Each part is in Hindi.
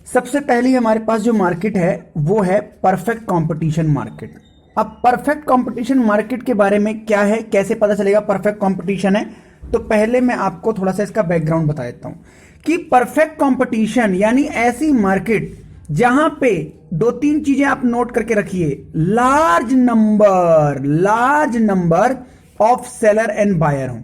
सबसे पहली हमारे पास जो मार्केट है वो है परफेक्ट कंपटीशन मार्केट। अब परफेक्ट कंपटीशन मार्केट के बारे में क्या है, कैसे पता चलेगा परफेक्ट कंपटीशन है, तो पहले मैं आपको थोड़ा सा इसका बैकग्राउंड बता देता हूं कि परफेक्ट कंपटीशन यानी ऐसी मार्केट जहां पे दो तीन चीजें आप नोट करके रखिए। Large number of seller and buyer हो।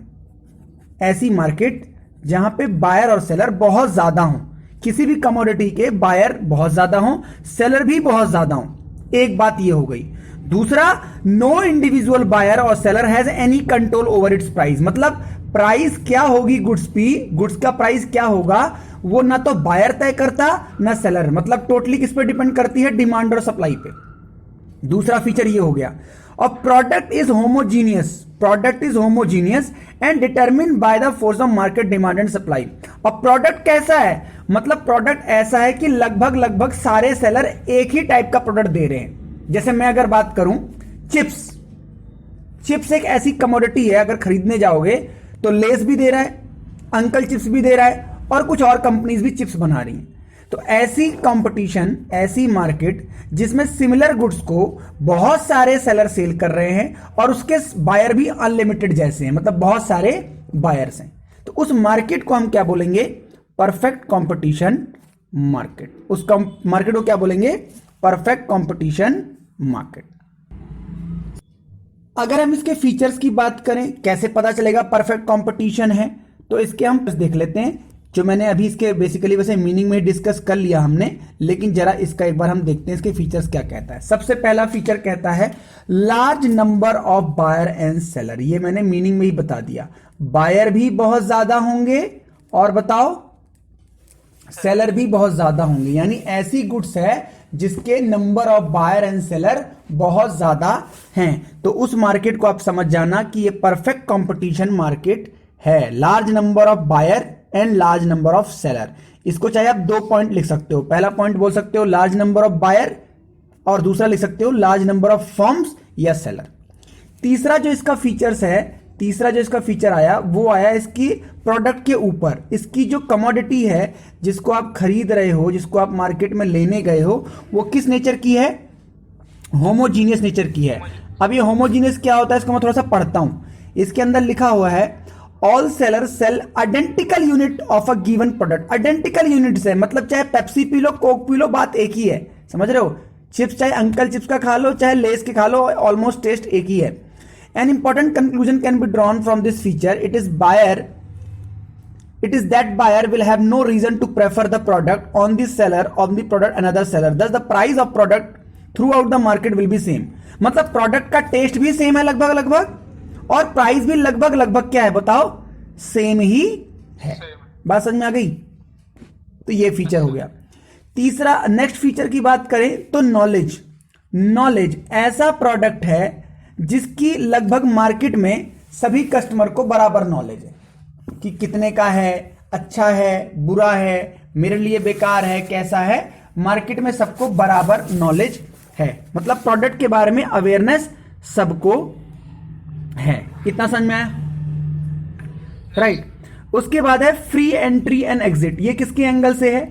ऐसी मार्केट जहां पे बायर और सेलर बहुत ज्यादा हो, किसी भी कमोडिटी के बायर बहुत ज्यादा हो, सेलर भी बहुत ज्यादा हो। एक बात ये हो गई। दूसरा, नो इंडिविजुअल बायर और seller has any control over it's price. मतलब प्राइस क्या होगी गुड्स का प्राइस क्या होगा वो ना तो बायर तय करता ना सेलर। मतलब टोटली किस पे डिपेंड करती है, डिमांड और सप्लाई पे। दूसरा फीचर ये हो गया। और product is homogeneous and determine by the force of market demand and supply. और प्रोडक्ट कैसा है, मतलब प्रोडक्ट ऐसा है कि लगभग सारे सेलर एक ही टाइप का प्रोडक्ट दे रहे हैं। जैसे मैं अगर बात करूं चिप्स एक ऐसी कमोडिटी है, अगर खरीदने जाओगे तो लेस भी दे रहा है, अंकल चिप्स भी दे रहा है, और कुछ और कंपनीज भी चिप्स बना रही हैं। तो ऐसी कंपटीशन, ऐसी मार्केट जिसमें सिमिलर गुड्स को बहुत सारे सेलर सेल कर रहे हैं और उसके बायर भी अनलिमिटेड जैसे हैं, मतलब बहुत सारे बायर्स हैं, तो उस मार्केट को हम क्या बोलेंगे, परफेक्ट कंपटीशन मार्केट। उस मार्केट को क्या बोलेंगे, परफेक्ट कंपटीशन मार्केट। अगर हम इसके फीचर्स की बात करें, कैसे पता चलेगा परफेक्ट कंपटीशन है, तो इसके हम देख लेते हैं। जो मैंने अभी इसके बेसिकली वैसे मीनिंग में डिस्कस कर लिया हमने, लेकिन जरा इसका एक बार हम देखते हैं इसके फीचर्स क्या कहता है। सबसे पहला फीचर कहता है large number of buyer and seller. ये मैंने मीनिंग में ही बता दिया, बायर भी बहुत ज्यादा होंगे और बताओ सेलर भी बहुत ज्यादा होंगे। यानी ऐसी गुड्स है जिसके number of buyer and seller बहुत ज्यादा हैं। तो उस मार्केट को आप समझ जाना कि ये परफेक्ट कंपटीशन मार्केट है। Large number of buyer and large number of seller. इसको चाहे आप 2 पॉइंट लिख सकते हो। पहला पॉइंट बोल सकते हो लार्ज नंबर ऑफ बायर, और दूसरा लिख सकते हो लार्ज नंबर ऑफ फर्म्स या सेलर। तीसरा जो इसका फीचर आया वो आया इसकी प्रोडक्ट के ऊपर। इसकी जो कमोडिटी है जिसको आप खरीद रहे हो, जिसको आप मार्केट में लेने गए हो, वो किस नेचर की है, होमोजीनियस नेचर की है। अब ये होमोजीनियस क्या होता है, इसको मैं थोड़ा सा पढ़ता हूं। इसके अंदर लिखा हुआ है all seller sell identical unit of a given product. Identical unit से मतलब चाहे Pepsi P low, Coke P low, बात एक ही है, समझ रहे हो। चिप्स चाहे अंकल चिप्स का खा लो, चाहे लेस के खा लो, ऑलमोस्ट टेस्ट एक ही है। An important conclusion can be drawn from this feature. It is that buyer will have no reason to prefer the product on the seller of the product another seller. Thus the price of product throughout the market will be same. मतलब प्रोडक्ट का टेस्ट भी सेम है लगभग, और प्राइस भी लगभग क्या है बताओ, सेम ही है। बात समझ में आ गई। तो ये फीचर हो गया। तीसरा, नेक्स्ट फीचर की बात करें तो नॉलेज ऐसा प्रोडक्ट है जिसकी लगभग मार्केट में सभी कस्टमर को बराबर नॉलेज है कि कितने का है, अच्छा है, बुरा है, मेरे लिए बेकार है, कैसा है। मार्केट में सबको बराबर नॉलेज है, मतलब प्रोडक्ट के बारे में अवेयरनेस सबको है। इतना समझ में आया, राइट। उसके बाद है फ्री एंट्री एंड एग्जिट। ये किसके एंगल से है,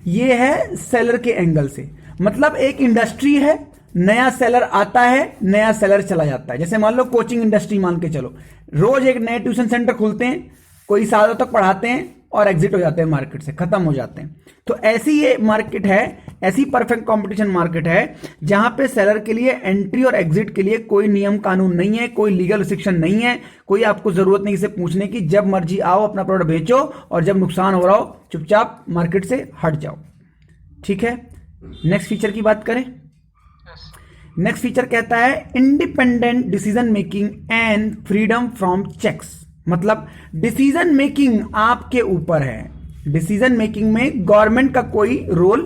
ये है सेलर के एंगल से। मतलब एक इंडस्ट्री है, नया सेलर आता है, नया सेलर चला जाता है। जैसे मान लो कोचिंग इंडस्ट्री मान के चलो, रोज एक नए ट्यूशन सेंटर खुलते हैं, कोई सालों तक पढ़ाते हैं और एग्जिट हो जाते हैं, मार्केट से खत्म हो जाते हैं। तो ऐसी ये मार्केट है, ऐसी परफेक्ट कंपटीशन मार्केट है जहां पे सेलर के लिए एंट्री और एग्जिट के लिए कोई नियम कानून नहीं है, कोई लीगल रिस्ट्रिक्शन नहीं है, कोई आपको जरूरत नहीं इसे पूछने की। जब मर्जी आओ अपना प्रोडक्ट बेचो, और जब नुकसान हो रहा हो चुपचाप मार्केट से हट जाओ। ठीक है। नेक्स्ट फीचर की बात करें। नेक्स्ट फीचर कहता है independent decision making and freedom from checks. मतलब डिसीजन मेकिंग आपके ऊपर है। डिसीजन मेकिंग में गवर्नमेंट का कोई रोल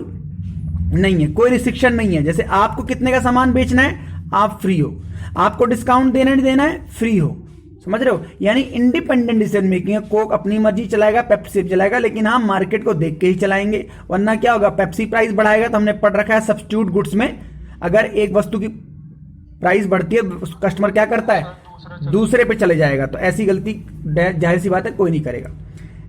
नहीं है, कोई रिस्ट्रिक्शन नहीं है। जैसे आपको कितने का सामान बेचना है, आप फ्री हो, आपको डिस्काउंट देना है, फ्री हो, समझ रहे हो। यानी इंडिपेंडेंट डिसीजन मेकिंग है। कोक अपनी मर्जी चलाएगा, पेप्सी चलाएगा, लेकिन हम मार्केट को देख के ही चलाएंगे, वरना क्या होगा, पेप्सी प्राइस बढ़ाएगा तो हमने पढ़ रखा है सब्स्टिट्यूट गुड्स में, अगर एक वस्तु की प्राइस बढ़ती है कस्टमर क्या करता है, दूसरे पे चले जाएगा। तो ऐसी गलती जाहिर सी बात है कोई नहीं करेगा।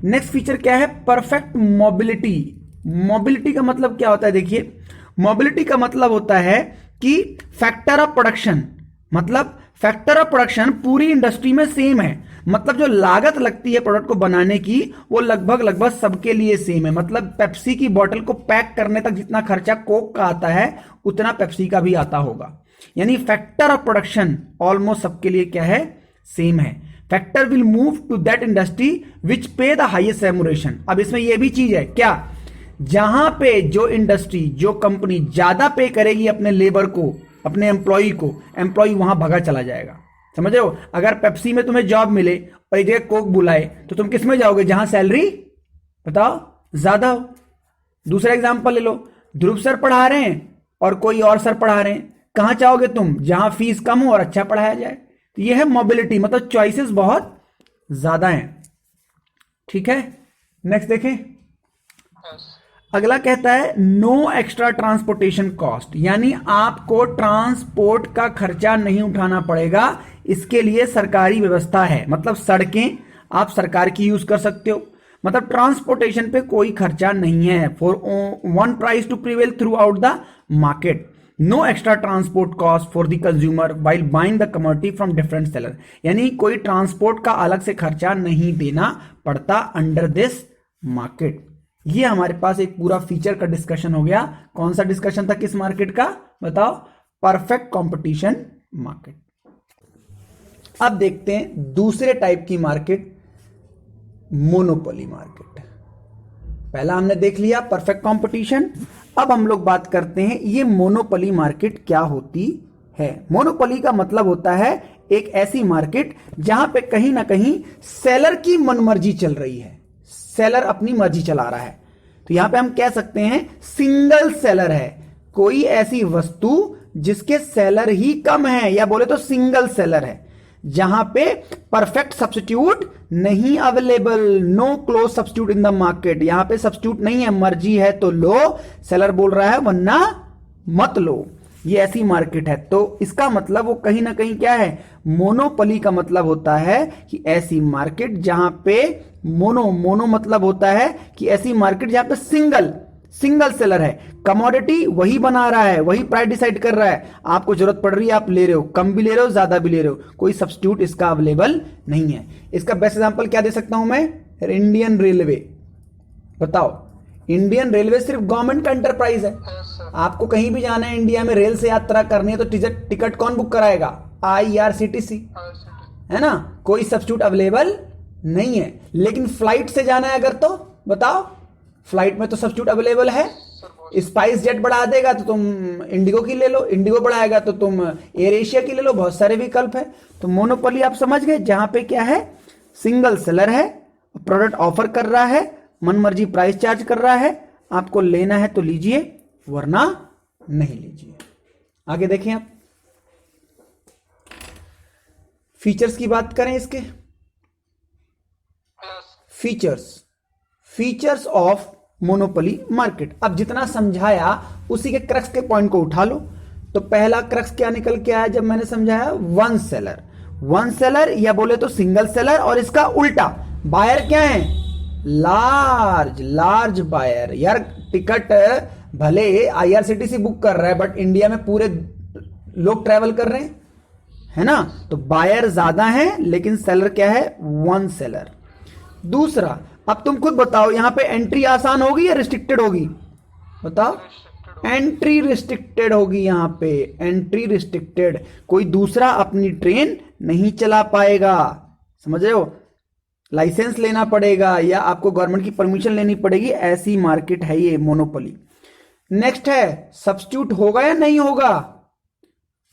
नेक्स्ट फीचर क्या है, परफेक्ट मोबिलिटी मोबिलिटी का मतलब क्या होता है? देखिए, मोबिलिटी का मतलब होता है कि फैक्टर ऑफ प्रोडक्शन, मतलब फैक्टर ऑफ प्रोडक्शन पूरी इंडस्ट्री में सेम है। मतलब जो लागत लगती है प्रोडक्ट को बनाने की वो लगभग लगभग सबके लिए सेम है। मतलब पेप्सी की बोतल को पैक करने तक जितना खर्चा कोक का आता है उतना पेप्सी का भी आता होगा। यानी फैक्टर ऑफ प्रोडक्शन ऑलमोस्ट सबके लिए क्या है? सेम है। Factor will move to that industry which pay the highest remuneration. अब इसमें यह भी चीज है क्या, जहां पे जो इंडस्ट्री, जो कंपनी ज्यादा पे करेगी अपने लेबर को, अपने एम्प्लॉय को, एम्प्लॉय वहां भगा चला जाएगा। समझ रहे हो? अगर पेप्सी में तुम्हें जॉब मिले और एक जगह कोक बुलाए तो तुम किस में जाओगे? जहां सैलरी बताओ ज्यादा हो। दूसरा एग्जांपल ले लो, ध्रुव सर पढ़ा रहे हैं और कोई और सर पढ़ा रहे हैं, कहां चाहोगे तुम? जहां फीस कम हो और अच्छा पढ़ाया जाए। तो यह है मोबिलिटी, मतलब चॉइसेस बहुत ज्यादा हैं। ठीक है, नेक्स्ट देखें। अगला कहता है नो एक्स्ट्रा ट्रांसपोर्टेशन कॉस्ट, यानी आपको ट्रांसपोर्ट का खर्चा नहीं उठाना पड़ेगा, इसके लिए सरकारी व्यवस्था है। मतलब सड़कें आप सरकार की यूज कर सकते हो, मतलब ट्रांसपोर्टेशन पे कोई खर्चा नहीं है। For one price to prevail throughout the market, no extra transport cost for the consumer while buying the commodity from different seller, यानी कोई ट्रांसपोर्ट का अलग से खर्चा नहीं देना पड़ता अंडर दिस मार्केट। ये हमारे पास एक पूरा फीचर का डिस्कशन हो गया। कौन सा डिस्कशन था किस मार्केट का? बताओ, परफेक्ट कंपटीशन मार्केट। अब देखते हैं दूसरे टाइप की मार्केट, मोनोपोली मार्केट। पहला हमने देख लिया परफेक्ट कंपटीशन, अब हम लोग बात करते हैं ये मोनोपोली मार्केट क्या होती है। मोनोपोली का मतलब होता है एक ऐसी मार्केट जहां पे कहीं ना कहीं सेलर की मनमर्जी चल रही है, सेलर अपनी मर्जी चला रहा है। तो यहां पे हम कह सकते हैं सिंगल सेलर है, कोई ऐसी वस्तु जिसके सेलर ही कम है, या बोले तो सिंगल सेलर है, जहां पे परफेक्ट सब्स्टिट्यूट नहीं available, no close substitute in the market. यहां पे सब्स्टिट्यूट नहीं है, मर्जी है तो लो, सेलर बोल रहा है वरना मत लो, ये ऐसी मार्केट है। तो इसका मतलब वो कहीं ना कहीं क्या है? मोनोपोली का मतलब होता है कि ऐसी मार्केट जहां पे मोनो मतलब होता है कि ऐसी मार्केट जहां पे सिंगल सेलर है, कमोडिटी वही बना रहा है, वही प्राइस डिसाइड कर रहा है, आपको जरूरत पड़ रही है आप ले रहे हो, कम भी ले रहे हो ज्यादा भी ले रहे हो, कोई सब्स्टिट्यूट इसका अवेलेबल नहीं है। इसका बेस्ट एग्जांपल क्या दे सकता हूं मैं? Indian railway. बताओ, इंडियन रेलवे सिर्फ गवर्नमेंट का एंटरप्राइज है। आपको कहीं भी जाना है इंडिया में, रेल से यात्रा करनी है तो टिकट कौन बुक कराएगा? IRCTC, है ना? कोई सब्स्टिट्यूट अवेलेबल नहीं है। लेकिन फ्लाइट से जाना है अगर, तो बताओ, फ्लाइट में तो सब्स्टिट्यूट अवेलेबल है। स्पाइस जेट बढ़ा देगा तो तुम इंडिगो की ले लो, इंडिगो बढ़ाएगा तो तुम एयर एशिया की ले लो, बहुत सारे विकल्प है। तो मोनोपोली आप समझ गए, जहां पे क्या है? सिंगल सेलर है, प्रोडक्ट ऑफर कर रहा है, मन मर्जी प्राइस चार्ज कर रहा है, आपको लेना है तो लीजिए वरना नहीं लीजिए। आगे देखें आप, फीचर्स की बात करें इसके। Features of monopoly market. अब जितना समझाया उसी के क्रक्स के पॉइंट को उठा लो। तो पहला क्रक्स क्या निकल के आया जब मैंने समझाया? वन सेलर या बोले तो सिंगल सेलर, और इसका उल्टा बायर क्या है? Large buyer. यार टिकट भले IRCTC बुक कर रहा है बट इंडिया में पूरे लोग ट्रेवल कर रहे हैं, है ना? तो बायर ज्यादा है लेकिन सेलर क्या है? One seller. दूसरा, अब तुम खुद बताओ, यहां पे एंट्री आसान होगी या रिस्ट्रिक्टेड होगी? बताओ। एंट्री रिस्ट्रिक्टेड होगी, यहां पे एंट्री रिस्ट्रिक्टेड। कोई दूसरा अपनी ट्रेन नहीं चला पाएगा, समझ रहे हो? लाइसेंस लेना पड़ेगा या आपको गवर्नमेंट की परमिशन लेनी पड़ेगी, ऐसी मार्केट है ये मोनोपोली। नेक्स्ट है सब्स्टिट्यूट होगा या नहीं होगा?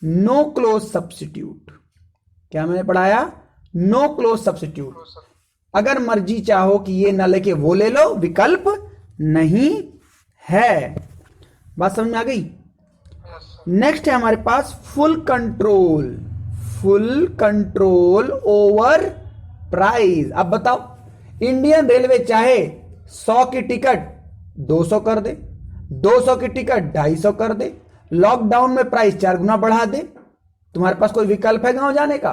No close substitute. क्या मैंने पढ़ाया? No close substitute. अगर मर्जी चाहो कि ये ना लेके वो ले लो, विकल्प नहीं है। बात समझ में आ गई? नेक्स्ट है हमारे पास फुल कंट्रोल ओवर प्राइस। अब बताओ, इंडियन रेलवे चाहे 100 की टिकट 200 कर दे, 200 की टिकट 250 कर दे, लॉकडाउन में प्राइस 4 गुना बढ़ा दे, तुम्हारे पास कोई विकल्प है गांव जाने का?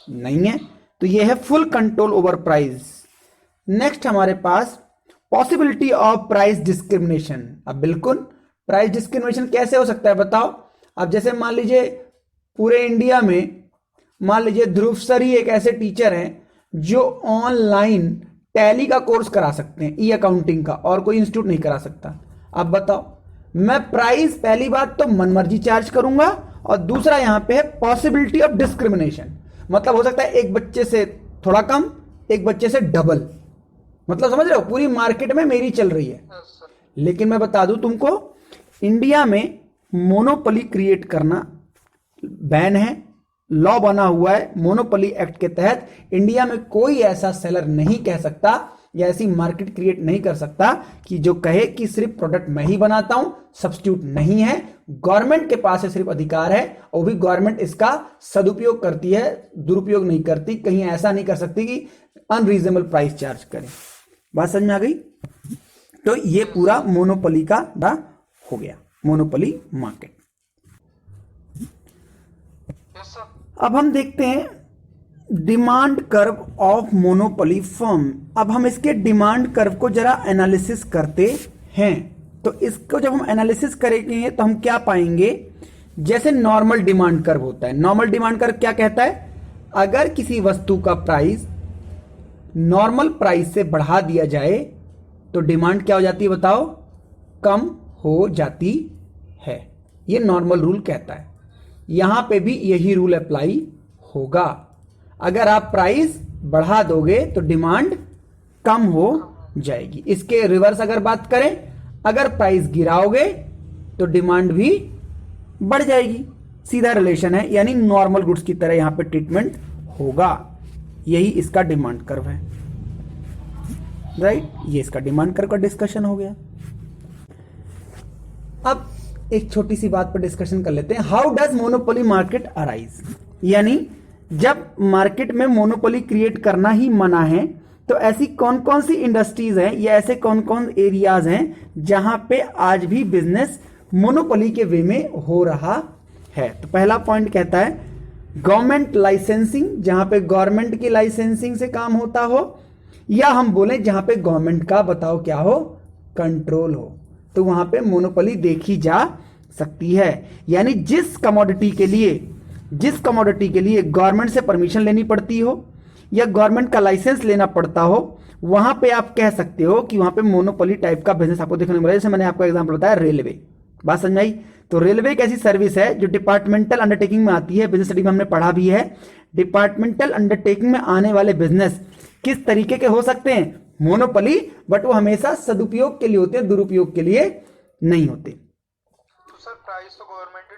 नहीं है। तो यह है full control over price. Next हमारे पास पॉसिबिलिटी ऑफ प्राइस डिस्क्रिमिनेशन। अब बिल्कुल प्राइस डिस्क्रिमिनेशन कैसे हो सकता है बताओ। अब जैसे मान लीजिए पूरे इंडिया में मान लीजिए ध्रुव सर ही एक ऐसे टीचर हैं जो ऑनलाइन टैली का कोर्स करा सकते हैं, ई अकाउंटिंग का, और कोई इंस्टीट्यूट नहीं करा सकता। अब बताओ, मैं प्राइस पहली बात तो मनमर्जी चार्ज करूंगा, और दूसरा यहां पे है पॉसिबिलिटी ऑफ डिस्क्रिमिनेशन। मतलब हो सकता है एक बच्चे से थोड़ा कम, एक बच्चे से डबल, मतलब समझ रहे हो, पूरी मार्केट में मेरी चल रही है। लेकिन मैं बता दूं तुमको, इंडिया में मोनोपोली क्रिएट करना बैन है, लॉ बना हुआ है। मोनोपोली एक्ट के तहत इंडिया में कोई ऐसा सेलर नहीं कह सकता या ऐसी मार्केट क्रिएट नहीं कर सकता कि जो कहे कि सिर्फ प्रोडक्ट मैं ही बनाता हूं, सब्स्टिट्यूट नहीं है। गवर्नमेंट के पास सिर्फ अधिकार है, और भी गवर्नमेंट इसका सदुपयोग करती है, दुरुपयोग नहीं करती। कहीं ऐसा नहीं कर सकती कि अनरीजनेबल प्राइस चार्ज करे। बात समझ में आ गई? तो ये पूरा मोनोपोली का हो गया, मोनोपोली मार्केट। अब हम देखते हैं demand curve of monopoly firm. अब हम इसके डिमांड कर्व को जरा एनालिसिस करते हैं। तो इसको जब हम एनालिसिस करेंगे तो हम क्या पाएंगे, जैसे नॉर्मल डिमांड कर्व होता है। नॉर्मल डिमांड कर्व क्या कहता है, अगर किसी वस्तु का प्राइस नॉर्मल प्राइस से बढ़ा दिया जाए तो डिमांड क्या हो जाती है बताओ, कम हो जाती है। ये नॉर्मल रूल कहता है। यहां पे भी यही रूल अप्लाई होगा। अगर आप प्राइस बढ़ा दोगे तो डिमांड कम हो जाएगी। इसके रिवर्स अगर बात करें, अगर प्राइस गिराओगे तो डिमांड भी बढ़ जाएगी। सीधा रिलेशन है, यानी नॉर्मल गुड्स की तरह यहां पे ट्रीटमेंट होगा। यही इसका डिमांड कर्व है, राइट। ये इसका डिमांड कर्व का डिस्कशन हो गया। अब एक छोटी सी बात पर डिस्कशन कर लेते हैं, how does monopoly market arise. यानी जब मार्केट में मोनोपोली क्रिएट करना ही मना है तो ऐसी कौन कौन सी इंडस्ट्रीज हैं या ऐसे कौन कौन एरियाज हैं जहां पे आज भी बिजनेस मोनोपोली के वे में हो रहा है। तो पहला पॉइंट कहता है गवर्नमेंट लाइसेंसिंग, जहां पे गवर्नमेंट की लाइसेंसिंग से काम होता हो, या हम बोले जहां पे गवर्नमेंट का बताओ क्या हो, कंट्रोल हो, तो वहां पे मोनोपोली देखी जा सकती है। यानी जिस कमोडिटी के लिए गवर्नमेंट से परमिशन लेनी पड़ती हो या गवर्नमेंट का लाइसेंस लेना पड़ता हो, वहां पे आप कह सकते हो कि वहां पे मोनोपोली टाइप का बिजनेस आपको देखने को मिला। जैसे मैंने आपको एग्जांपल बताया रेलवे, बात समझ आई। तो रेलवे एक ऐसी सर्विस है जो डिपार्टमेंटल अंडरटेकिंग में आती है, बिजनेस स्टडी में हमने पढ़ा भी है। डिपार्टमेंटल अंडरटेकिंग में आने वाले बिजनेस किस तरीके के हो सकते हैं, मोनोपोली, बट वो हमेशा सदुपयोग के लिए होते हैं, दुरुपयोग के लिए नहीं होते। तो सर प्राइस तो गवर्नमेंट ही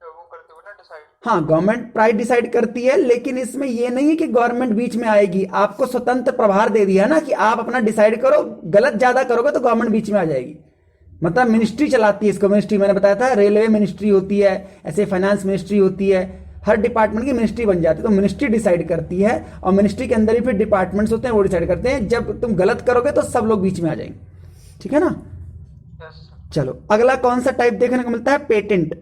वो करती है ना, डिसाइड। हाँ, गवर्नमेंट प्राइस डिसाइड करती है, लेकिन इसमें ये नहीं है कि गवर्नमेंट बीच में आएगी। आपको स्वतंत्र प्रभार दे दिया ना कि आप अपना डिसाइड करो, गलत ज्यादा करोगे तो गवर्नमेंट बीच में आ जाएगी। मतलब मिनिस्ट्री चलाती है इसको, मिनिस्ट्री मैंने बताया था, रेलवे मिनिस्ट्री होती है, ऐसे फाइनेंस मिनिस्ट्री होती है, हर डिपार्टमेंट की मिनिस्ट्री बन जाती है। तो मिनिस्ट्री डिसाइड करती है, और मिनिस्ट्री के अंदर ही फिर डिपार्टमेंट्स होते हैं, वो डिसाइड करते हैं। जब तुम गलत करोगे तो सब लोग बीच में आ जाएंगे, ठीक है ना। चलो अगला कौन सा टाइप देखने को मिलता है,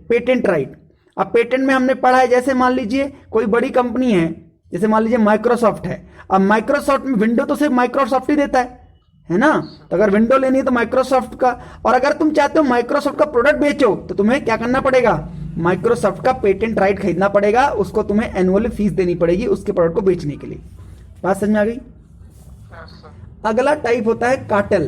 पेटेंट राइट। अब पेटेंट में हमने पढ़ा है, जैसे मान लीजिए कोई बड़ी कंपनी है, जैसे मान लीजिए माइक्रोसॉफ्ट है। अब माइक्रोसॉफ्ट में विंडो तो सिर्फ माइक्रोसॉफ्ट ही देता है ना। तो अगर विंडो लेनी है तो माइक्रोसॉफ्ट का, और अगर तुम चाहते हो माइक्रोसॉफ्ट का प्रोडक्ट बेचो तो तुम्हें क्या करना पड़ेगा, माइक्रोसॉफ्ट का पेटेंट राइट खरीदना पड़ेगा, उसको तुम्हें एनुअल फीस देनी पड़ेगी उसके प्रोडक्ट को बेचने के लिए। बात समझ में आ गई। अगला टाइप होता है कार्टेल।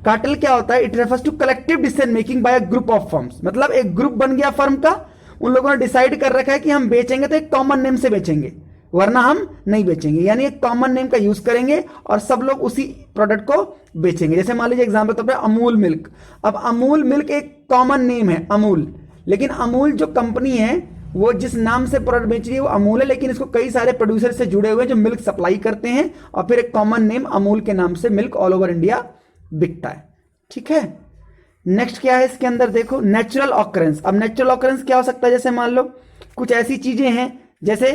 कार्टेल क्या होता है, it refers to collective decision making by a group of firms. मतलब एक ग्रुप बन गया फर्म का, उन लोगों ने डिसाइड कर रखा है कि हम बेचेंगे तो एक कॉमन नेम से बेचेंगे, वरना हम नहीं बेचेंगे। यानी एक कॉमन नेम का यूज करेंगे और सब लोग उसी प्रोडक्ट को बेचेंगे। जैसे मान लीजिए एग्जांपल तौर पे अमूल मिल्क। अब अमूल मिल्क एक कॉमन नेम है अमूल, लेकिन अमूल जो कंपनी है वो जिस नाम से प्रोडक्ट बेच रही है वो अमूल है, लेकिन इसको कई सारे प्रोड्यूसर से जुड़े हुए जो मिल्क सप्लाई करते हैं, और फिर एक कॉमन नेम अमूल के नाम से मिल्क ऑल ओवर इंडिया बिकता है, ठीक है। नेक्स्ट क्या है इसके अंदर, देखो नेचुरल ऑकरेंस। अब नेचुरल ऑकरेंस क्या हो सकता है, जैसे मान लो कुछ ऐसी चीजें हैं, जैसे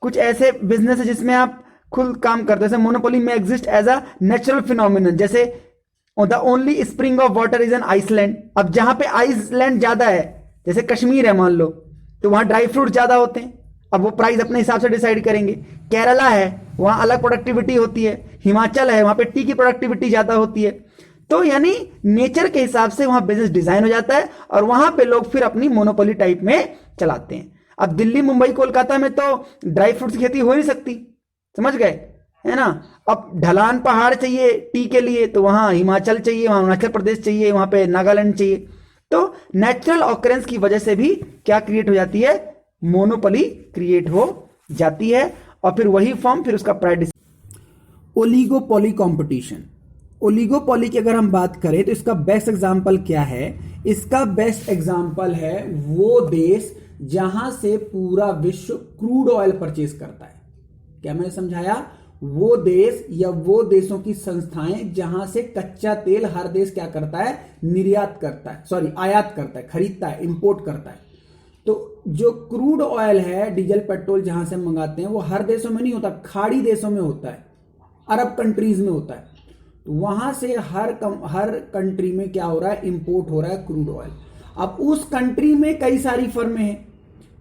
कुछ ऐसे बिजनेस है जिसमें आप खुद काम करते हैं, जैसे मोनोपोली में exist as a natural phenomenon. जैसे the only spring of water is an island. अब जहां पे आइसलैंड ज्यादा है, जैसे कश्मीर है मान लो, तो वहां ड्राई फ्रूट ज्यादा होते हैं, अब वो प्राइस अपने हिसाब से डिसाइड करेंगे। केरला है, वहां अलग प्रोडक्टिविटी होती है। हिमाचल है, वहां पे टी की प्रोडक्टिविटी ज्यादा होती है। तो यानी नेचर के हिसाब से वहां बिजनेस डिजाइन हो जाता है और वहां पे लोग फिर अपनी मोनोपोली टाइप में चलाते हैं। अब दिल्ली, मुंबई, कोलकाता में तो ड्राई फ्रूट्स की खेती हो नहीं सकती, समझ गए, है ना। अब ढलान पहाड़ चाहिए टी के लिए तो वहां हिमाचल चाहिए, वहां अरुणाचल प्रदेश चाहिए, वहां पे नागालैंड चाहिए। तो नेचुरल ऑकरेंस की वजह से भी क्या क्रिएट हो जाती है, मोनोपोली क्रिएट हो जाती है। और फिर वही फर्म फिर उसका प्राइस। ओलिगोपोली कंपटीशन, ओलिगोपोली की अगर हम बात करें तो इसका बेस्ट एग्जांपल क्या है, इसका बेस्ट एग्जांपल है वो देश जहां से पूरा विश्व क्रूड ऑयल परचेज करता है। क्या मैंने समझाया, वो देश या वो देशों की संस्थाएं जहां से कच्चा तेल हर देश क्या करता है, निर्यात करता है, सॉरी आयात करता है, खरीदता है, इंपोर्ट करता है। तो जो क्रूड ऑयल है, डीजल पेट्रोल जहां से हम मंगाते हैं वो हर देशों में नहीं होता, खाड़ी देशों में होता है, अरब कंट्रीज में होता है। तो वहां से हर कंट्री में क्या हो रहा है, इंपोर्ट हो रहा है क्रूड ऑयल। अब उस कंट्री में कई सारी फर्में हैं,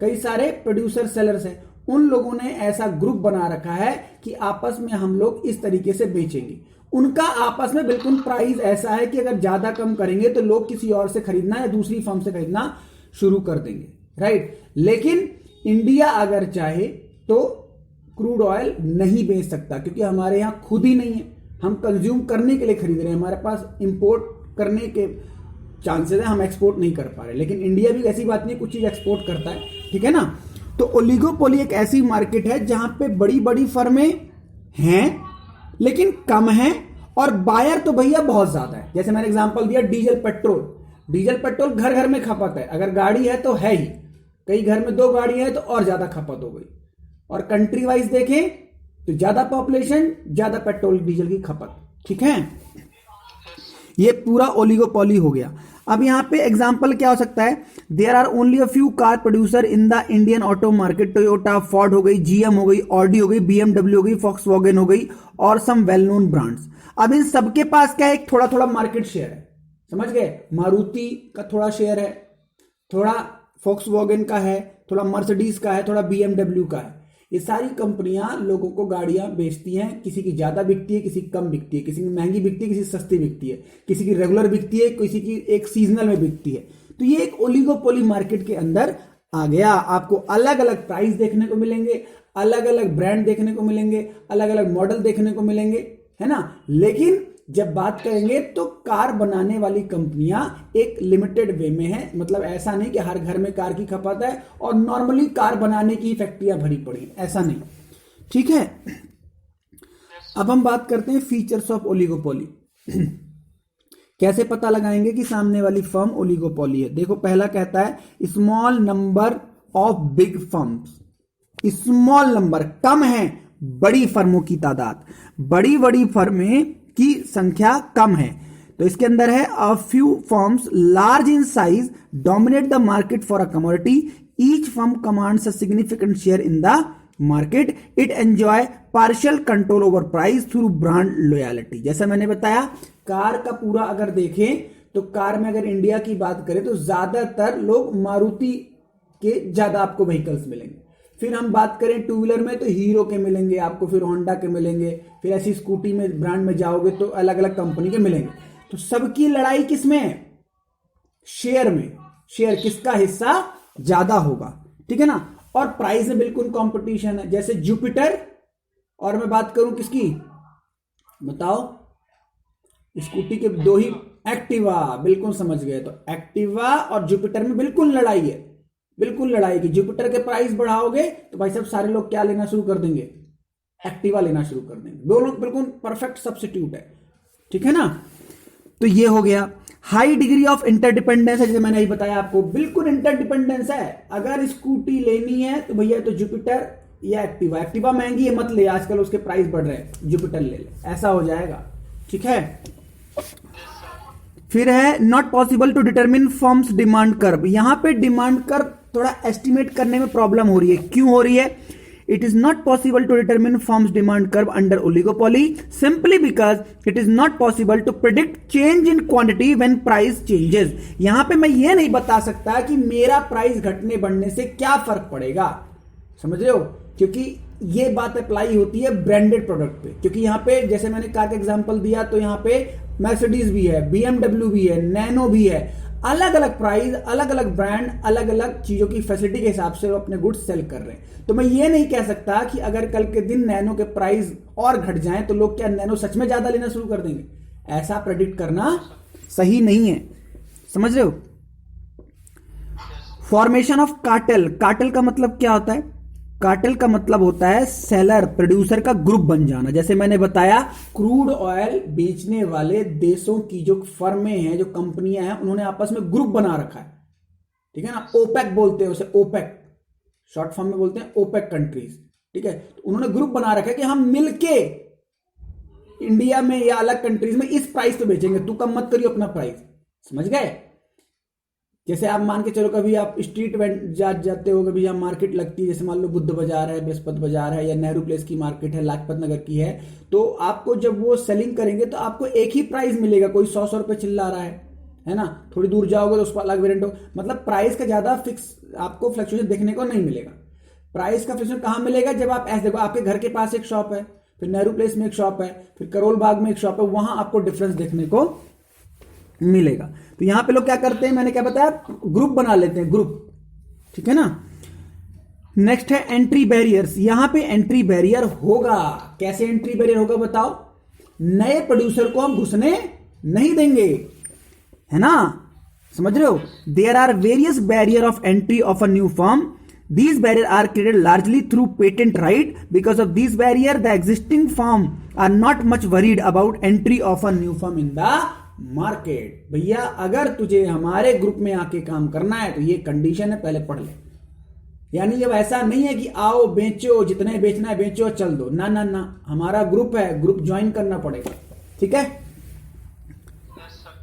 कई सारे प्रोड्यूसर सेलर्स हैं, उन लोगों ने ऐसा ग्रुप बना रखा है कि आपस में हम लोग इस तरीके से बेचेंगे। उनका आपस में बिल्कुल प्राइस ऐसा है कि अगर ज्यादा कम करेंगे तो लोग किसी और से खरीदना या दूसरी फर्म से खरीदना शुरू कर देंगे, राइट। लेकिन इंडिया अगर चाहे तो क्रूड ऑयल नहीं बेच सकता, क्योंकि हमारे यहां खुद ही नहीं है, हम कंज्यूम करने के लिए खरीद रहे हैं, हमारे पास इंपोर्ट करने के चांसेस है, हम एक्सपोर्ट नहीं कर पा रहे। लेकिन इंडिया भी ऐसी बात नहीं, कुछ चीज एक्सपोर्ट करता है, ठीक है ना। तो ओलिगोपोली एक ऐसी मार्केट है जहां पे बड़ी बड़ी फर्में हैं लेकिन कम हैं, और बायर तो भैया बहुत ज्यादा है। जैसे मैंने एग्जांपल दिया डीजल पेट्रोल, डीजल पेट्रोल घर घर में खपत है, अगर गाड़ी है तो है ही, कई घर में 2 गाड़ियां हैं तो और ज्यादा खपत हो गई। और कंट्री वाइज देखें तो ज्यादा पॉपुलेशन, ज्यादा पेट्रोल डीजल की खपत, ठीक है। ये पूरा ओलिगोपोली हो गया। अब यहां पे एग्जांपल क्या हो सकता है, there are only a few car producer in the Indian auto market, Toyota, Ford हो गई, जीएम हो गई, ऑडी हो गई, बीएमडब्ल्यू हो गई, फॉक्सवैगन हो गई, और सम वेल नोन ब्रांड्स। अब इन सबके पास क्या है, एक थोड़ा थोड़ा मार्केट शेयर है, समझ गए। मारुति का थोड़ा शेयर है, थोड़ा फॉक्सवैगन का है, थोड़ा मर्सिडीज का है, थोड़ा बीएमडब्ल्यू का है। ये सारी कंपनियां लोगों को गाड़ियां बेचती हैं, किसी की ज्यादा बिकती है, किसी की कम बिकती है, किसी की महंगी बिकती है, किसी की सस्ती बिकती है, किसी की रेगुलर बिकती है, किसी की एक सीजनल में बिकती है। तो ये एक ओलिगोपोली मार्केट के अंदर आ गया। आपको अलग अलग प्राइस देखने को मिलेंगे, अलग अलग ब्रांड देखने को मिलेंगे, अलग अलग मॉडल देखने को मिलेंगे, है ना। लेकिन जब बात करेंगे तो कार बनाने वाली कंपनियां एक लिमिटेड वे में है, मतलब ऐसा नहीं कि हर घर में कार की खपत है और नॉर्मली कार बनाने की फैक्ट्रियां भरी पड़ी, ऐसा नहीं, ठीक है। अब हम बात करते हैं फीचर्स ऑफ ओलिगोपोली। कैसे पता लगाएंगे कि सामने वाली फर्म ओलिगोपोली है। देखो पहला कहता है small number of big firms. Small number, कम है बड़ी फर्मों की तादाद, बड़ी बड़ी फर्में की संख्या कम है। तो इसके अंदर है a few firms large in size dominate the market for a commodity, each firm commands a significant share in the market, it enjoy partial control over price through brand loyalty. जैसा मैंने बताया, कार का पूरा अगर देखें तो कार में अगर इंडिया की बात करें तो ज्यादातर लोग मारुति के ज्यादा आपको व्हीकल्स मिलेंगे। फिर हम बात करें टू व्हीलर में तो हीरो के मिलेंगे आपको, फिर होंडा के मिलेंगे, फिर ऐसी स्कूटी में ब्रांड में जाओगे तो अलग अलग कंपनी के मिलेंगे। तो सबकी लड़ाई किसमें है, शेयर में, शेयर किसका हिस्सा ज्यादा होगा, ठीक है ना। और प्राइस में बिल्कुल कंपटीशन है। जैसे जुपिटर और मैं बात करूं किसकी, बताओ, स्कूटी के 2 ही, एक्टिवा, बिल्कुल समझ गए। तो एक्टिवा और जुपिटर में बिल्कुल लड़ाई है, बिल्कुल लड़ाई की। जुपिटर के प्राइस बढ़ाओगे तो भाई साहब सारे लोग क्या लेना शुरू कर देंगे, एक्टिवा लेना शुरू कर देंगे। दोनों बिल्कुल परफेक्ट सब्स्टिट्यूट है, ठीक है ना। तो ये हो गया। हाई डिग्री ऑफ इंटरडिपेंडेंस है, जैसे मैंने ही बताया आपको, बिल्कुल इंटरडिपेंडेंस है। अगर स्कूटी लेनी है तो भैया तो जुपिटर या एक्टिवा, एक्टिवा महंगी है मत ले, आजकल उसके प्राइस बढ़ रहे हैं, जुपिटर ले ले, ऐसा हो जाएगा, ठीक है। फिर है not possible to determine firms demand curve. यहां पे डिमांड कर्व थोड़ा एस्टिमेट करने में प्रॉब्लम हो रही है। क्यों हो रही है, it is not possible to determine firm's demand curve under oligopoly simply because it is not possible to predict change in quantity when price changes। यहां पे मैं ये नहीं बता सकता कि मेरा प्राइस घटने बढ़ने से क्या फर्क पड़ेगा, समझ रहे हो, क्योंकि ये बात अप्लाई होती है ब्रांडेड प्रोडक्ट पे, क्योंकि यहाँ पे जैसे मैंने कार का एग्जांपल दिया तो यहाँ पे मर्सिडीज भी है, BMW भी है, नैनो भी है, अलग अलग प्राइस, अलग अलग ब्रांड, अलग अलग चीजों की फैसिलिटी के हिसाब से वो अपने गुड्स सेल कर रहे हैं। तो मैं ये नहीं कह सकता कि अगर कल के दिन नैनो के प्राइस और घट जाएं तो लोग क्या नैनो सच में ज्यादा लेना शुरू कर देंगे, ऐसा प्रेडिक्ट करना सही नहीं है। समझ रहे हो? फॉर्मेशन ऑफ कार्टेल, कार्टेल का मतलब क्या होता है? कार्टेल का मतलब होता है सेलर प्रोड्यूसर का ग्रुप बन जाना। जैसे मैंने बताया, क्रूड ऑयल बेचने वाले देशों की जो फर्में हैं, जो कंपनियां हैं, उन्होंने आपस में ग्रुप बना रखा है, ठीक है ना। ओपेक बोलते हैं उसे, ओपेक शॉर्ट फॉर्म में बोलते हैं, ओपेक कंट्रीज, ठीक है। तो उन्होंने ग्रुप बना रखा है कि हम मिलके इंडिया में या अलग कंट्रीज में इस प्राइस पे बेचेंगे, तू कम मत करियो अपना प्राइस। समझ गए? जैसे आप मान के चलो कभी आप स्ट्रीट जाते हो, कभी यहाँ मार्केट लगती है, जैसे मान लो बुद्ध बाजार है, बृहस्पति बाजार है, या नेहरू प्लेस की मार्केट है, लाजपत नगर की है, तो आपको जब वो सेलिंग करेंगे तो आपको एक ही प्राइस मिलेगा। कोई 100 रुपए चिल्ला रहा है ना, थोड़ी दूर जाओगे तो उसका अलग वेरिएंट हो, मतलब प्राइस का ज्यादा फिक्स आपको फ्लक्चुएशन देखने को नहीं मिलेगा। प्राइस का फ्लक्चुएशन कहां मिलेगा? जब आप ऐसे देखो, आपके घर के पास एक शॉप है, फिर नेहरू प्लेस में एक शॉप है, फिर करोल बाग में एक शॉप है, वहां आपको डिफरेंस देखने को मिलेगा। तो यहां पे लोग क्या करते हैं, मैंने क्या बताया, ग्रुप बना लेते हैं, ग्रुप, ठीक है ना। नेक्स्ट है एंट्री बैरियर्स। यहां पे एंट्री बैरियर होगा। कैसे एंट्री बैरियर होगा बताओ? नए प्रोड्यूसर को हम घुसने नहीं देंगे, है ना। समझ रहे हो? There are various barrier of entry of a new firm. These barriers are created largely through patent right. Because of these barriers, the existing firm are not much worried about entry of a new firm in the market. भैया अगर तुझे हमारे ग्रुप में आके काम करना है तो ये कंडीशन है, पहले पढ़ ले। यानी जब ऐसा नहीं है कि आओ बेचो, जितने बेचना है बेचो चल दो, ना ना ना, हमारा ग्रुप है, ग्रुप ज्वाइन करना पड़ेगा, ठीक है।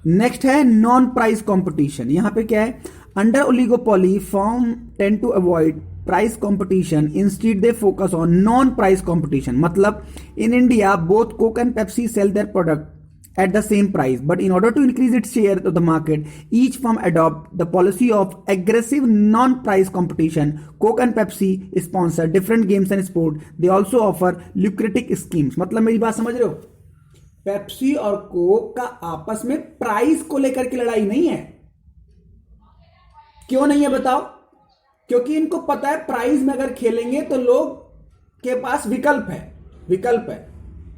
नेक्स्ट है नॉन प्राइस कंपटीशन। यहां पे क्या है? Under oligopoly, firm tend to avoid price competition. Instead, they focus on non-price competition. मतलब in India, both Coke and Pepsi sell their product at the same price. But in order to increase its share of the market, each firm adopt the policy of aggressive non-price competition. Coke and Pepsi sponsor different games and sport. They also offer lucrative schemes. मतलब मेरी बात समझ रहे हो? पेप्सी और कोक का आपस में प्राइस को लेकर के लड़ाई नहीं है। क्यों नहीं है बताओ? क्योंकि इनको पता है प्राइस में अगर खेलेंगे तो लोग के पास विकल्प है, विकल्प है।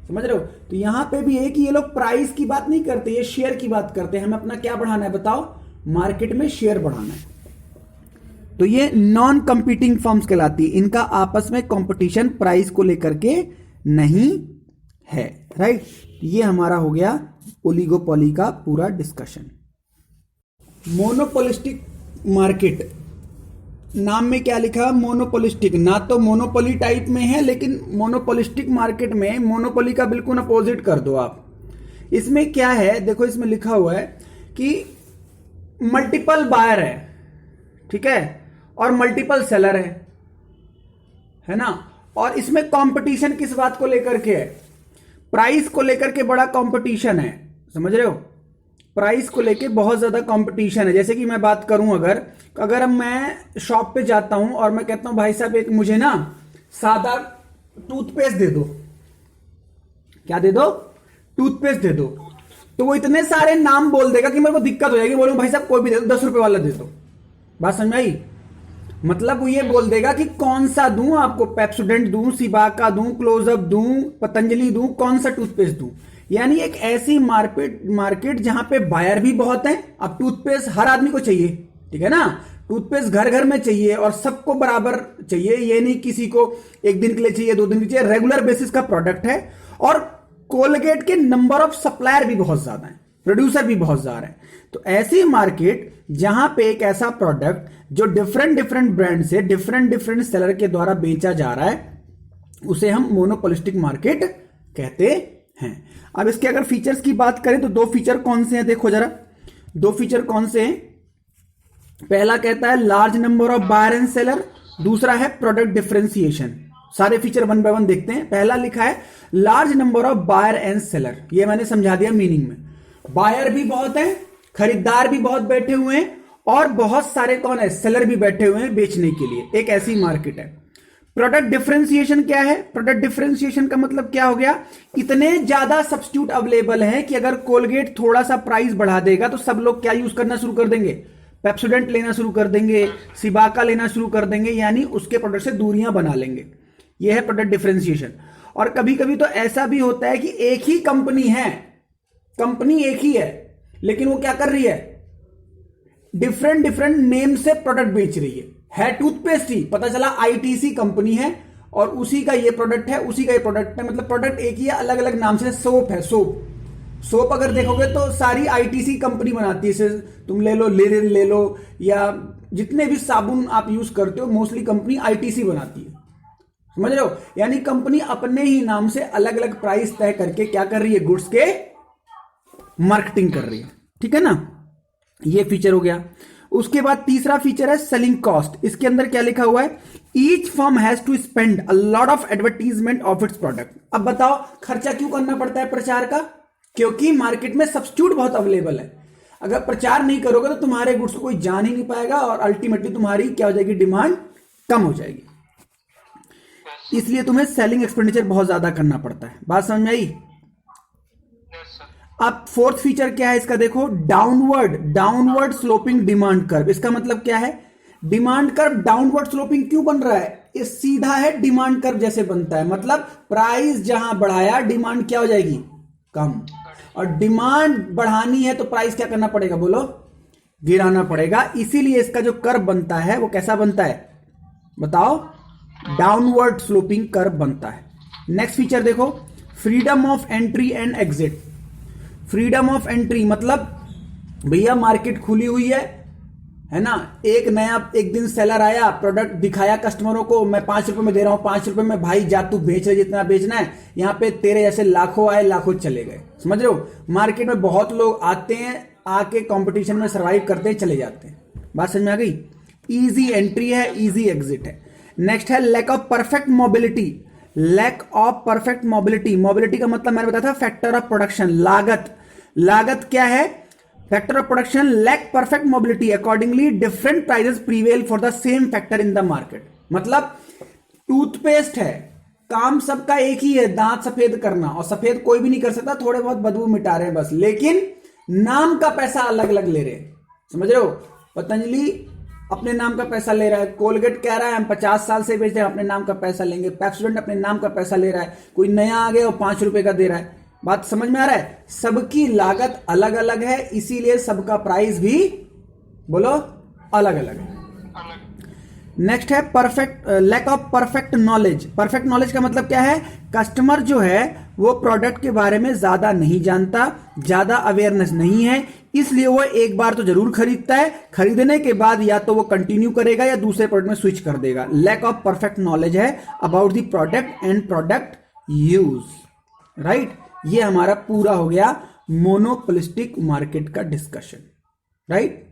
समझ रहे हो? तो यहां पे भी है कि ये लोग प्राइस की बात नहीं करते, ये शेयर की बात करते हैं। हमें अपना क्या बढ़ाना है बताओ? मार्केट में शेयर बढ़ाना है। तो ये नॉन कंपीटिंग फर्म्स कहलाती है। इनका आपस में कंपटीशन प्राइस को लेकर के नहीं है, राइट। ये हमारा हो गया ओलिगोपॉली का पूरा डिस्कशन। मोनोपोलिस्टिक मार्केट, नाम में क्या लिखा? मोनोपोलिस्टिक। ना तो मोनोपोली टाइप में है, लेकिन मोनोपोलिस्टिक मार्केट में मोनोपोली का बिल्कुल अपोजिट कर दो आप। इसमें क्या है देखो, इसमें लिखा हुआ है कि मल्टीपल बायर है, ठीक है, और मल्टीपल सेलर है ना। और इसमें कंपटीशन किस बात को लेकर के है? प्राइस को लेकर के बड़ा कंपटीशन है। समझ रहे हो? प्राइस को लेके बहुत ज्यादा कंपटीशन है। जैसे कि मैं बात करूं, अगर मैं शॉप पे जाता हूं और मैं कहता हूं भाई साहब एक मुझे ना सादा टूथपेस्ट दे दो, क्या दे दो? टूथपेस्ट दे दो। तो वो इतने सारे नाम बोल देगा कि मेरे को दिक्कत हो जाएगी। बोलूं भाई साहब कोई भी दे दो, 10 रुपए वाला दे दो। बात समझ में आई? मतलब वो ये बोल देगा कि कौन सा दूं आपको, पेप्सोडेंट दूं, सिबाका दूं, क्लोजअप दूं, पतंजलि दूं, कौन सा टूथपेस्ट दूं। यानी एक ऐसी मार्केट जहां पे बायर भी बहुत है। अब टूथपेस्ट हर आदमी को चाहिए, ठीक है ना। टूथपेस्ट घर घर में चाहिए और सबको बराबर चाहिए। ये नहीं किसी को एक दिन के लिए चाहिए, 2 दिन के लिए चाहिए, रेगुलर बेसिस का प्रोडक्ट है। और कोलगेट के नंबर ऑफ सप्लायर भी बहुत ज्यादा है, प्रोड्यूसर भी बहुत ज्यादा है। तो ऐसी मार्केट जहां पे एक ऐसा प्रोडक्ट जो डिफरेंट ब्रांड से डिफरेंट सेलर के द्वारा बेचा जा रहा है, उसे हम मोनोपोलिस्टिक मार्केट कहते हैं। अब इसके अगर फीचर्स की बात करें तो 2 फीचर कौन से हैं देखो जरा। 2 फीचर कौन से हैं? पहला कहता है large number of buyer and seller, दूसरा है प्रोडक्ट डिफरेंशिएशन। सारे फीचर 1 बाय 1 देखते हैं। पहला लिखा है large number of buyer and seller. ये मैंने समझा दिया मीनिंग में। बायर भी बहुत है, खरीदार भी बहुत बैठे हुए हैं, और बहुत सारे कौन है? सेलर भी बैठे हुए हैं बेचने के लिए। एक ऐसी मार्केट है। प्रोडक्ट डिफरेंशिएशन क्या है? प्रोडक्ट डिफरेंशिएशन का मतलब क्या हो गया? इतने ज्यादा सब्स्टिट्यूट अवेलेबल हैं कि अगर कोलगेट थोड़ा सा प्राइस बढ़ा देगा तो सब लोग क्या यूज करना शुरू कर देंगे? पेप्सोडेंट लेना शुरू कर देंगे, सिबाका लेना शुरू कर देंगे, यानी उसके प्रोडक्ट से दूरियां बना लेंगे। यह है प्रोडक्ट डिफरेंशिएशन। और कभी कभी तो ऐसा भी होता है कि एक ही कंपनी है, कंपनी एक ही है, लेकिन वो क्या कर रही है? डिफरेंट डिफरेंट नेम से प्रोडक्ट बेच रही है टूथपेस्ट ही, पता चला आईटीसी कंपनी है और उसी का ये प्रोडक्ट है, उसी का ये प्रोडक्ट है, मतलब प्रोडक्ट एक ही है, अलग अलग नाम से। सोप है, सोप अगर देखोगे तो सारी आईटीसी कंपनी बनाती है। तुम ले लो, लिरिन ले लो, या जितने भी साबुन आप यूज करते हो मोस्टली कंपनी आईटीसी बनाती है, समझ रहे हो? यानी कंपनी अपने ही नाम से अलग अलग प्राइस तय करके क्या कर रही है? गुड्स के मार्केटिंग कर रही है, ठीक है ना? ये फीचर हो गया। उसके बाद तीसरा फीचर है सेलिंग कॉस्ट। इसके अंदर क्या लिखा हुआ है? Each firm has to spend a lot of advertisement of its product. अब बताओ खर्चा क्यों करना पड़ता है प्रचार का? क्योंकि मार्केट में सब्स्टिट्यूट बहुत अवेलेबल है। अगर प्रचार नहीं करोगे तो तुम्हारे गुड्स को कोई जान ही नहीं पाएगा और अल्टीमेटली तुम्हारी क्या हो जाएगी? डिमांड कम हो जाएगी। इसलिए तुम्हें सेलिंग एक्सपेंडिचर बहुत ज्यादा करना पड़ता है। बात समझ में आई? अब फोर्थ फीचर क्या है इसका? देखो, डाउनवर्ड स्लोपिंग डिमांड कर्व। इसका मतलब क्या है? डिमांड कर्व डाउनवर्ड स्लोपिंग क्यों बन रहा है? ये सीधा है डिमांड कर्व जैसे बनता है, मतलब प्राइस जहां बढ़ाया डिमांड क्या हो जाएगी? कम। और डिमांड बढ़ानी है तो प्राइस क्या करना पड़ेगा? बोलो, गिराना पड़ेगा। इसीलिए इसका जो कर्व बनता है वो कैसा बनता है? बताओ, डाउनवर्ड स्लोपिंग कर्व बनता है। नेक्स्ट फीचर देखो, freedom of entry and exit. Freedom of entry मतलब भैया मार्केट खुली हुई है ना? एक दिन सेलर आया, प्रोडक्ट दिखाया कस्टमरों को, मैं 5 रुपए में दे रहा हूं, 5 रुपए में भाई जा तू बेच रहे जितना बेचना है। यहां पे तेरे जैसे लाखों आए, लाखों चले गए, समझ रहे हो? मार्केट में बहुत लोग आते हैं, आके कंपटीशन में सर्वाइव करते हैं, चले जाते हैं। बात समझ में आ गई? इजी एंट्री है, इजी एग्जिट है। नेक्स्ट है lack of perfect mobility. Lack of perfect mobility, mobility का मतलब मैंने बताया था फैक्टर ऑफ प्रोडक्शन, लागत क्या है? Factor of production lack perfect mobility, accordingly different prices prevail for the same factor in the market. मतलब टूथपेस्ट है, काम सबका एक ही है, दांत सफेद करना, और सफेद कोई भी नहीं कर सकता, थोड़े बहुत बदबू मिटा रहे हैं बस, लेकिन नाम का पैसा अलग अलग ले रहे हैं, समझ रहे हो? पतंजलि अपने नाम का पैसा ले रहा है, कोलगेट कह रहा है हम 50 साल से बेच रहे हैं, अपने नाम का पैसा लेंगे, पेप्सोडेंट अपने नाम का पैसा ले रहा है, कोई नया आ गया और 5 रुपए का दे रहा है। बात समझ में आ रहा है? सबकी लागत अलग अलग है, इसीलिए सबका प्राइस भी बोलो अलग अलग है। नेक्स्ट है lack of perfect knowledge. Perfect knowledge का मतलब क्या है? कस्टमर जो है वो प्रोडक्ट के बारे में ज्यादा नहीं जानता, ज्यादा अवेयरनेस नहीं है, इसलिए वो एक बार तो जरूर खरीदता है, खरीदने के बाद या तो वो कंटिन्यू करेगा या दूसरे प्रोडक्ट में स्विच कर देगा। लैक ऑफ परफेक्ट नॉलेज है about the product and product use, right? ये हमारा पूरा हो गया मोनोपोलिस्टिक मार्केट का डिस्कशन, राइट?